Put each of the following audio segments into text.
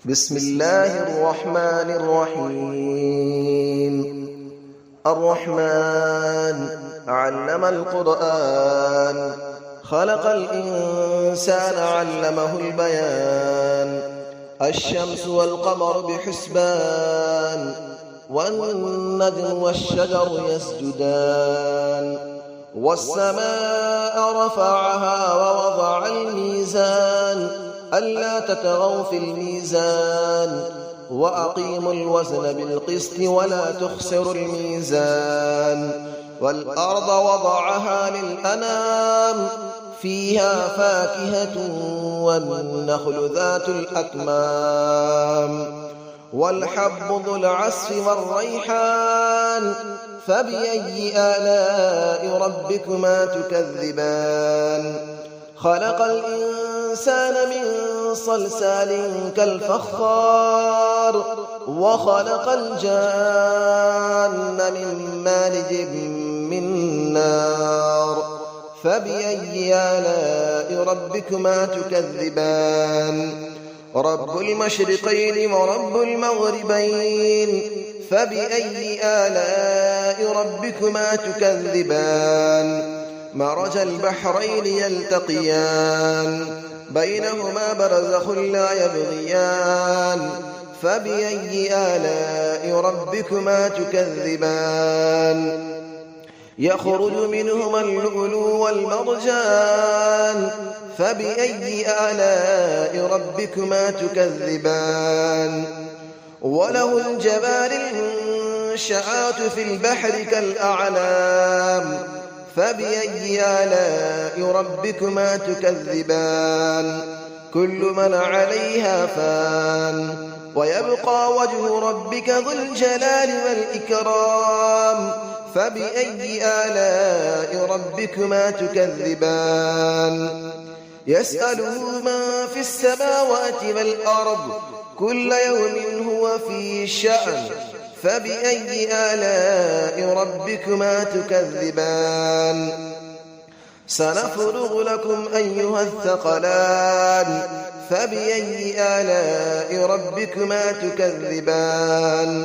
بسم الله الرحمن الرحيم. الرحمن علم القرآن، خلق الإنسان علمه البيان. الشمس والقمر بحسبان، والنجم والشجر يسجدان. والسماء رفعها ووضع الميزان، ألا تطغوا في الميزان، وأقيموا الوزن بالقسط ولا تخسروا الميزان. والأرض وضعها للأنام، فيها فاكهة والنخل ذات الأكمام. والحب ذو العصف والريحان، فبأي آلاء ربكما تكذبان. خلق الإنسان من صلصال كالفخار، وخلق الجان من مارج من نار. فبأي آلاء ربكما تكذبان. رب المشرقين ورب المغربين، فبأي آلاء ربكما تكذبان. مرج البحرين يلتقيان، بينهما برزخ لا يبغيان. فبأي آلاء ربكما تكذبان. يخرج منهما اللؤلؤ والمرجان، فبأي آلاء ربكما تكذبان. وله الجوار المنشآت في البحر كالأعلام، فبأي آلاء ربكما تكذبان. كل من عليها فان، ويبقى وجه ربك ذو الجلال والإكرام. فبأي آلاء ربكما تكذبان. يسأله من في السماوات والأرض، كل يوم هو في شأن. فبأي آلاء ربكما تكذبان. سنفرغ لكم أيها الثقلان، فبأي آلاء ربكما تكذبان.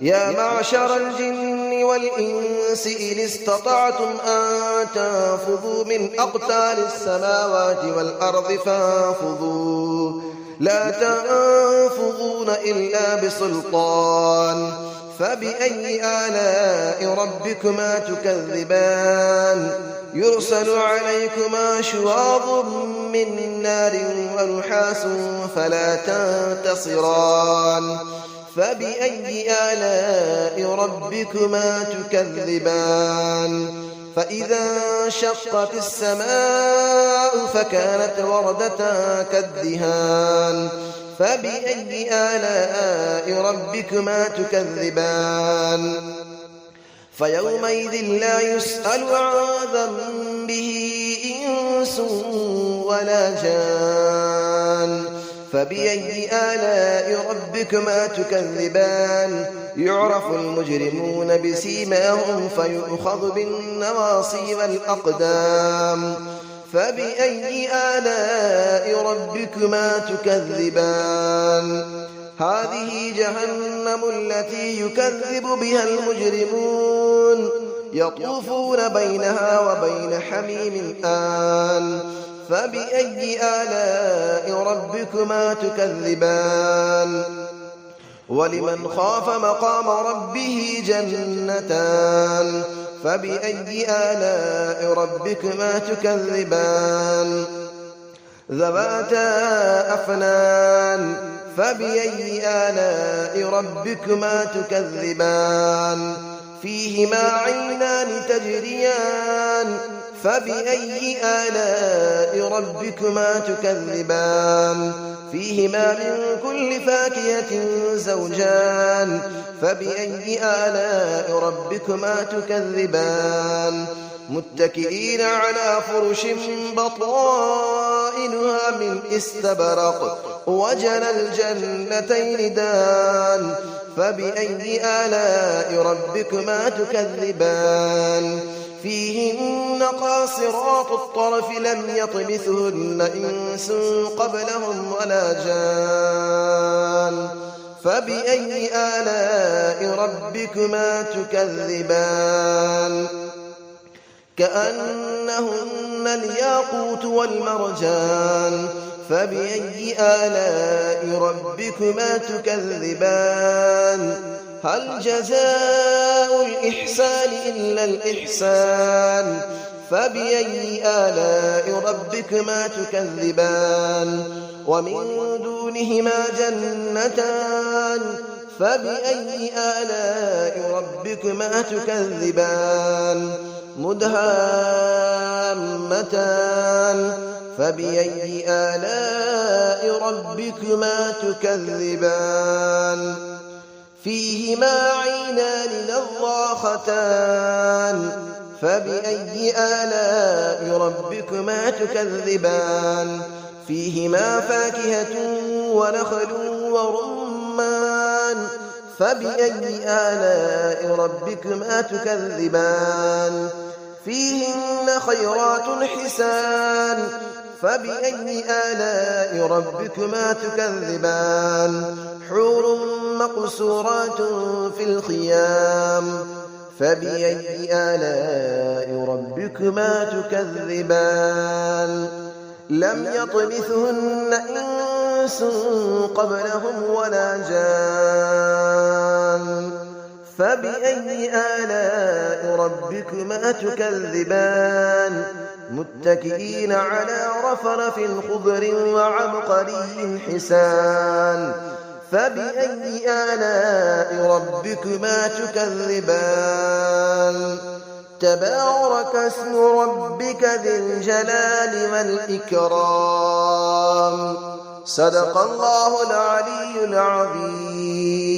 يا معشر الجن والإنس إن استطعتم أن تنفذوا من أقطار السماوات والأرض فانفذوا، لا تنفذون إلا بسلطان. فبأي آلاء ربكما تكذبان. يرسل عليكما شواظ من نار ونحاس فلا تنتصران. فبأي آلاء ربكما تكذبان. فإذا انشقت السماء فكانت وردة كالدهان. فبأي آلاء ربكما تكذبان. فيومئذ لا يسأل عن ذنبه إنس ولا جان. فبأي آلاء ربكما تكذبان. يعرف المجرمون بسيماهم فيؤخذ بالنواصي والأقدام. فبأي آلاء ربكما تكذبان. هذه جهنم التي يكذب بها المجرمون، يطوفون بينها وبين حميم آن. فبأي آلاء ربكما تكذبان. ولمن خاف مقام ربه جنتان. فبأي آلاء ربكما تكذبان. ذواتا أفنان. فبأي آلاء ربكما تكذبان. فيهما عينان تجريان. فبأي آلاء ربكما تكذبان. فيهما من كل فاكهة زوجان. فبأي آلاء ربكما تكذبان. متكئين على فرش بطائنها من استبرق، وجنى الجنتين دان. فبأي آلاء ربكما تكذبان. فيهن قاصرات الطرف لم يطمثهن إنس قبلهم ولا جان. فبأي آلاء ربكما تكذبان كأنهن الياقوت والمرجان فبأي آلاء ربكما تكذبان هل جزاء الإحسان إلا الإحسان فبأي آلاء ربكما تكذبان ومن دونهما جنتان فبأي آلاء ربكما تكذبان مدهامتان فبأي آلاء ربكما تكذبان فيهما عينان نضاختان فبأي آلاء ربكما تكذبان فيهما فاكهة ونخل ورمان فبأي آلاء ربكما تكذبان فيهن خيرات حسان فبأي آلاء ربكما تكذبان حور مقصورات في الخيام فبأي آلاء ربكما تكذبان لم يطمثهن إنس قبلهم ولا جان فبأي آلاء ربكما تكذبان متكئين على رفرف خضر وعبقري حسان فبأي آلاء ربكما تكذبان تبارك اسم ربك ذي الجلال والإكرام صدق الله العلي العظيم